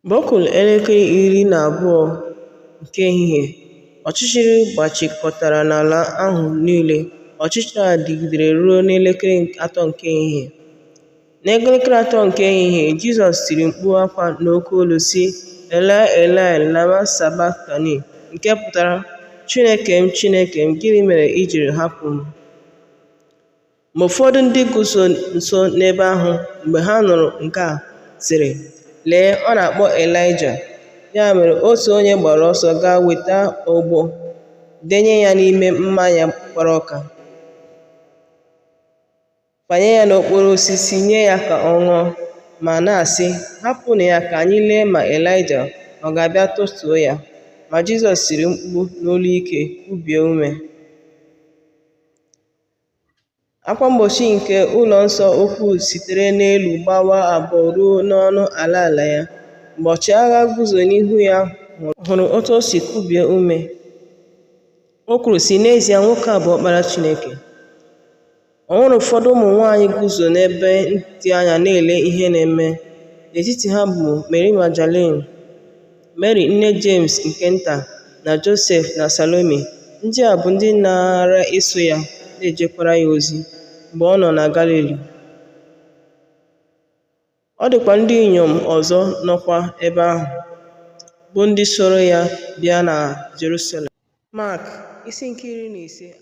Mgbe ọ kụrụ elekere 12 nke ehihie, ọchịchịrị gbachikọtara n'ala ahụ niile. Ọchịchịrị a dịgidere ruo n'elekere 3 nke ehihie. N'elekere 3 nke ehihie, Jizọs tiri mkpu akwa n'oke olu sị, "Elai, Elai, lama sabachthani," nke pụtara, "Chineke m, Chineke m, gịnị mere i jiri hapụ m?" Ma ụfọdụ ndị guzo nso n'ebe ahụ mgbe ha nụrụ nke a sịrị, "Lee, ọ na-akpọ Elaịja." Ya mere, otu onye gbara ọsọ gaa weta ogbo, denye ya n'ime mmanya kpọrọ ọka, fanye ya n'okpuru osisi, nye ya ka ọ ṅụọ, ma na-asị, "Hapụnụ ya ka anyị lee ma Elaịja ọ ga-abịa tụtuo ya." Ma Jizọs tiri mkpu n'olu ike, kubie ume. Akwa mgbochi nke ụlọ nsọ ukwu sitere n'elu gbawaa abụọ ruo n'ọnụ ala ya. Mgbe ọchịagha guzo n'ihu ya hụrụ otu o si kubie ume, o kwuru sị, "N'ezie, nwoke a bụ Ọkpara Chineke." O nwere ụfọdụ ụmụ nwanyị guzo n'ebe dị anya na-ele ihe na-eme. N'etiti ha bụ Mary Magdalene, Mary nne James nke nta, na Joseph na Salome. Ndị a bụ ndị nara eso ya na-ejekwara ya ozi mgbe ọ nọ na Galili. Ọ dịkwa ndị inyom ọzọ nọkwa ebe ahụ, bụ ndị soro ya bịa na Jerusalem. Mark, isi nke 15.